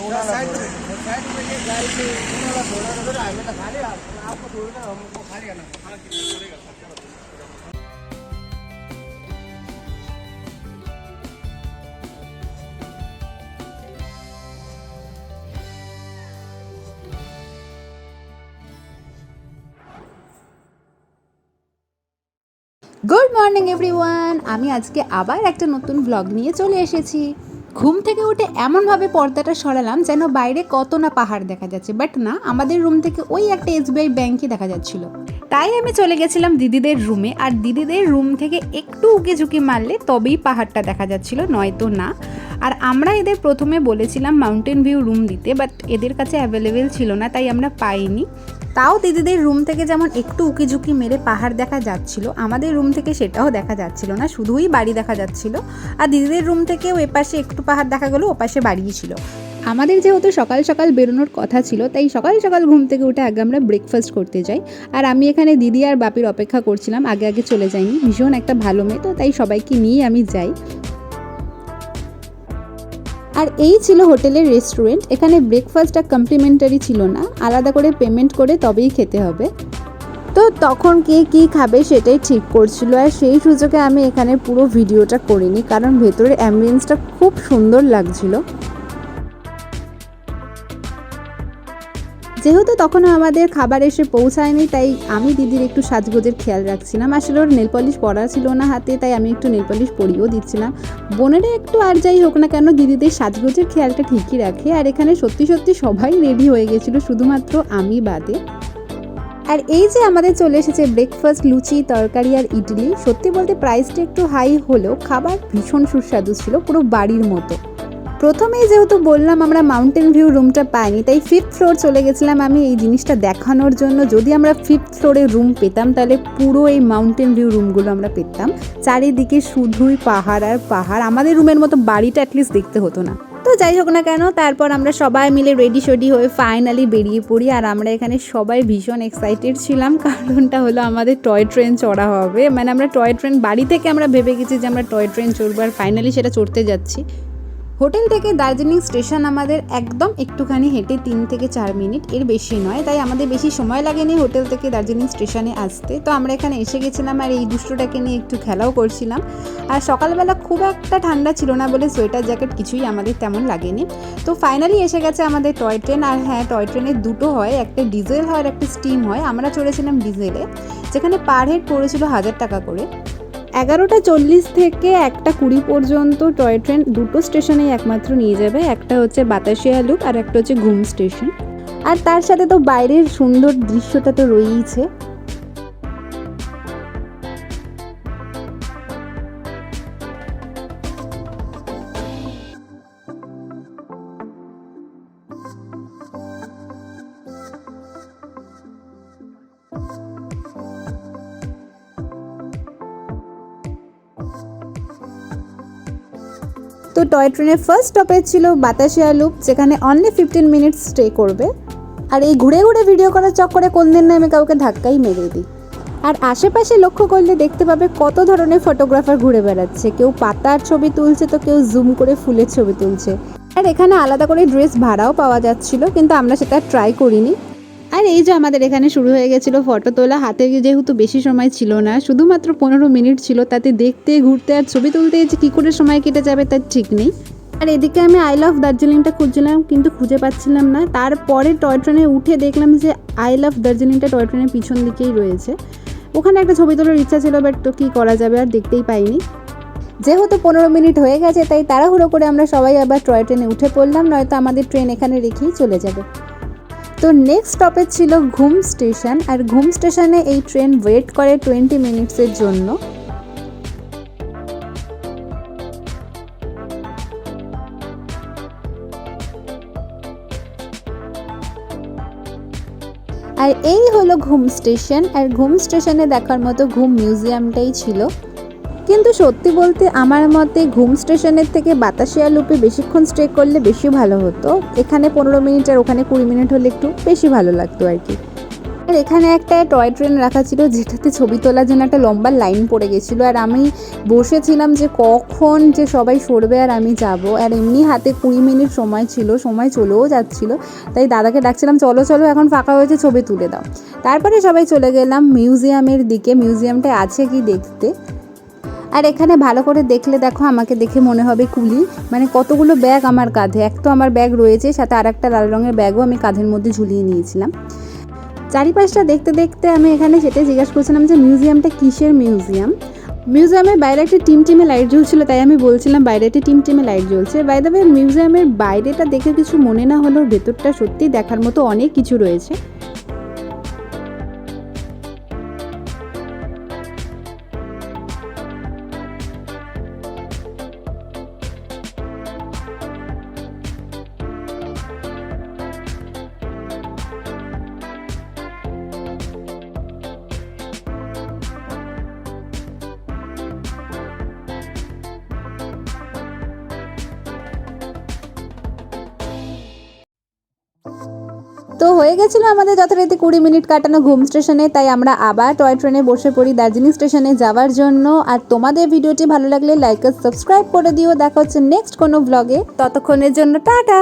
Side में ये गाड़ी से वाला थोड़ा उधर आगे तक खाली आपको छोड़कर हमको खाली करना গুড মর্নিং এভরিওয়ান, আমি আজকে আবার একটা নতুন ব্লগ নিয়ে চলে এসেছি। ঘুম থেকে উঠে এমনভাবে পর্দাটা সরালাম যেন বাইরে কত না পাহাড় দেখা যাচ্ছে, বাট না, আমাদের রুম থেকে ওই একটা SBI ব্যাংকই দেখা যাচ্ছিল। তাই আমি চলে গেছিলাম দিদিদের রুমে, আর দিদিদের রুম থেকে একটু উকি ঝুঁকি মারলে তবেই পাহাড়টা দেখা যাচ্ছিল, নয়তো না। আর আমরা এদের প্রথমে বলেছিলাম মাউন্টেন ভিউ রুম দিতে, বাট এদের কাছে অ্যাভেলেবেল ছিল না, তাই আমরা পাইনি। তাও দিদিদের রুম থেকে যেমন একটু উকি ঝুঁকি মেরে পাহাড় দেখা যাচ্ছিল, আমাদের রুম থেকে সেটাও দেখা যাচ্ছিল না, শুধুই বাড়ি দেখা যাচ্ছিল। আর দিদিদের রুম থেকেও এপাশে একটু পাহাড় দেখা গেলো, ওপাশে বাড়িই ছিল। আমাদের যেহেতু সকাল সকাল বেরোনোর কথা ছিল, তাই সকাল সকাল ঘুম থেকে উঠে আগে আমরা ব্রেকফাস্ট করতে যাই। আর আমি এখানে দিদি আর বাপির অপেক্ষা করছিলাম, আগে আগে চলে যাইনি, ভীষণ একটা ভালো মেয়ে তো, তাই সবাইকে নিয়ে আমি যাই। আর এই ছিল হোটেলের রেস্টুরেন্ট। এখানে ব্রেকফাস্টটা কমপ্লিমেন্টারি ছিল না, আলাদা করে পেমেন্ট করে তবেই খেতে হবে। তো তখন কে কী খাবে সেটাই ঠিক করছিল, আর সেই সুযোগে আমি এখানে পুরো ভিডিওটা করিনি, কারণ ভেতরের অ্যাম্বিয়েন্সটা খুব সুন্দর লাগছিল। যেহেতু তখনও আমাদের খাবার এসে পৌঁছায়নি, তাই আমি দিদির একটু সাজগোজের খেয়াল রাখছিলাম। আসলে ওর নেল পলিশ পরা ছিল না হাতে, তাই আমি একটু নেল পলিশ পরিয়েও দিচ্ছিলাম। বোনেরা একটু আর যাই হোক না কেন দিদিদের সাজগোজের খেয়ালটা ঠিকই রাখে। আর এখানে সত্যি সত্যি সবাই রেডি হয়ে গেছিলো, শুধুমাত্র আমি বাদে। আর এই যে আমাদের চলে এসেছে ব্রেকফাস্ট, লুচি, তরকারি আর ইডলি। সত্যি বলতে প্রাইসটা একটু হাই হলেও খাবার ভীষণ সুস্বাদু ছিল, পুরো বাড়ির মতো। প্রথমেই যেহেতু বললাম আমরা মাউন্টেন ভিউ রুমটা পাইনি, তাই 5th ফ্লোর চলে গেছিলাম আমি এই জিনিসটা দেখানোর জন্য। যদি আমরা 5th ফ্লোরে রুম পেতাম তাহলে পুরো এই মাউন্টেন ভিউ রুমগুলো আমরা পেতাম। চারিদিকে শুধুই পাহাড় আর পাহাড়, আমাদের রুমের মতো বাড়িটা অ্যাটলিস্ট দেখতে হতো না। তো যাই হোক না কেন, তারপর আমরা সবাই মিলে রেডি শেডি হয়ে ফাইনালি বেরিয়ে পড়ি। আর আমরা এখানে সবাই ভীষণ এক্সাইটেড ছিলাম, কারণটা হলো আমাদের টয় ট্রেন চড়া হবে। মানে আমরা টয় ট্রেন বাড়ি থেকে আমরা ভেবে গেছি যে আমরা টয় ট্রেন চড়বো, আর ফাইনালি সেটা চড়তে যাচ্ছি। হোটেল থেকে দার্জিলিং স্টেশন আমাদের একদম একটুখানি হেঁটে 3 থেকে 4 মিনিট, এর বেশি নয়, তাই আমাদের বেশি সময় লাগেনি হোটেল থেকে দার্জিলিং স্টেশনে আসতে। তো আমরা এখানে এসে গেছিলাম, আর এই দুষ্টটাকে নিয়ে একটু খেলাও করছিলাম। আর সকালবেলা খুব একটা ঠান্ডা ছিল না বলে সোয়েটার জ্যাকেট কিছুই আমাদের তেমন লাগেনি। তো ফাইনালি এসে গেছে আমাদের টয় ট্রেন। আর হ্যাঁ, টয় ট্রেনের দুটো হয়, একটা ডিজেল হয় আর একটা স্টিম হয়। আমরা চড়েছিলাম ডিজেলে, যেখানে পার হেড পড়েছিল 1000 টাকা করে। 11:40 থেকে 1:20 পর্যন্ত টয় ট্রেন দুটো স্টেশনে একমাত্র নিয়ে যাবে, একটা হচ্ছে বাতাসিয়া লুপ আর একটা হচ্ছে ঘুম স্টেশন। আর তার সাথে তো বাইরের সুন্দর দৃশ্যটা তো রয়েইছে। তো টয় ট্রেনের ফার্স্ট স্টপেজ ছিল বাতাসিয়া লুপ, যেখানে অনলি 15 মিনিটস স্টে করবে। আর এই ঘুরে ঘুরে ভিডিও করার চক্করে কোনদিন না আমি কাউকে ধাক্কাই মেরে দিই। আর আশেপাশে লক্ষ্য করলে দেখতে পাবে কত ধরনের ফটোগ্রাফার ঘুরে বেড়াচ্ছে, কেউ পাতার ছবি তুলছে তো কেউ জুম করে ফুলের ছবি তুলছে। আর এখানে আলাদা করে ড্রেস ভাড়াও পাওয়া যাচ্ছিল, কিন্তু আমরা সেটা ট্রাই করিনি। আর এই যে আমাদের এখানে শুরু হয়ে গেছিলো ফটো তোলা। হাতে যেহেতু বেশি সময় ছিল না, শুধুমাত্র 15 মিনিট ছিল, তাতে দেখতে ঘুরতে আর ছবি তুলতে যে কী করে সময় কেটে যাবে তার ঠিক নেই। আর এদিকে আমি আই লাভ দার্জিলিংটা খুঁজছিলাম, কিন্তু খুঁজে পাচ্ছিলাম না। তারপরে টয় ট্রেনে উঠে দেখলাম যে আই লাভ দার্জিলিংটা টয় ট্রেনের পিছন দিকেই রয়েছে। ওখানে একটা ছবি তোলার ইচ্ছা ছিল, বাট তো কী করা যাবে, আর দেখতেই পাইনি। যেহেতু 15 মিনিট হয়ে গেছে, তাই তাড়াহুড়ো করে আমরা সবাই আবার টয় ট্রেনে উঠে পড়লাম, নয়তো আমাদের ট্রেন এখানে রেখেই চলে যাবে। তো নেক্সট স্টপেজ ছিল ঘুম স্টেশন। আর ঘুম স্টেশনে এই ট্রেন ওয়েট করে 20 মিনিটসের জন্য। আর এই হলো ঘুম স্টেশন। আর ঘুম স্টেশনে দেখার মতো ঘুম মিউজিয়ামটাই ছিল, কিন্তু সত্যি বলতে আমার মতে ঘুম স্টেশনের থেকে বাতাসিয়া লুপে বেশিক্ষণ স্টে করলে বেশি ভালো হতো। এখানে 15 মিনিট আর ওখানে 20 মিনিট হলে একটু বেশি ভালো লাগতো আর কি। আর এখানে একটা টয় ট্রেন রাখা ছিল যেটাতে ছবি তোলার জন্য একটা লম্বা লাইন পড়ে গেছিলো, আর আমি বসেছিলাম যে কখন যে সবাই সরবে আর আমি যাব। আর এমনি হাতে 20 মিনিট সময় ছিল, সময় চলেও যাচ্ছিলো, তাই দাদাকে ডাকছিলাম চলো চলো এখন ফাঁকা হয়েছে ছবি তুলে দাও। তারপরে সবাই চলে গেলাম মিউজিয়ামের দিকে, মিউজিয়ামটা আছে কি দেখতে। আর এখানে ভালো করে দেখলে দেখো, আমাকে দেখে মনে হবে কুলি, মানে কতগুলো ব্যাগ আমার কাঁধে। এক তো আমার ব্যাগ রয়েছে, সাথে আর একটা লাল রঙের ব্যাগও আমি কাঁধের মধ্যে ঝুলিয়ে নিয়েছিলাম। চারিপাশটা দেখতে দেখতে আমি এখানে সেটাই জিজ্ঞাসা করছিলাম যে মিউজিয়ামটা কিসের মিউজিয়াম। মিউজিয়ামের বাইরে একটা টিমটিমে লাইট জ্বলছিল, তাই আমি বলছিলাম বাইরে একটা টিমটিমে লাইট জ্বলছে। বাই দ্য ওয়ে, মিউজিয়ামের বাইরেটা দেখে কিছু মনে না হলেও ভেতরটা সত্যি দেখার মতো অনেক কিছু রয়েছে। তো হয়ে গেছিলো আমাদের যথারীতি 20 মিনিট কাটানো ঘুম স্টেশনে, তাই আমরা আবার টয় ট্রেনে বসে পড়ি দার্জিলিং স্টেশনে যাওয়ার জন্য। আর তোমাদের ভিডিওটি ভালো লাগলে লাইক আর সাবস্ক্রাইব করে দিও। দেখা হচ্ছে নেক্সট কোনো ব্লগে, ততক্ষণের জন্য টাটা।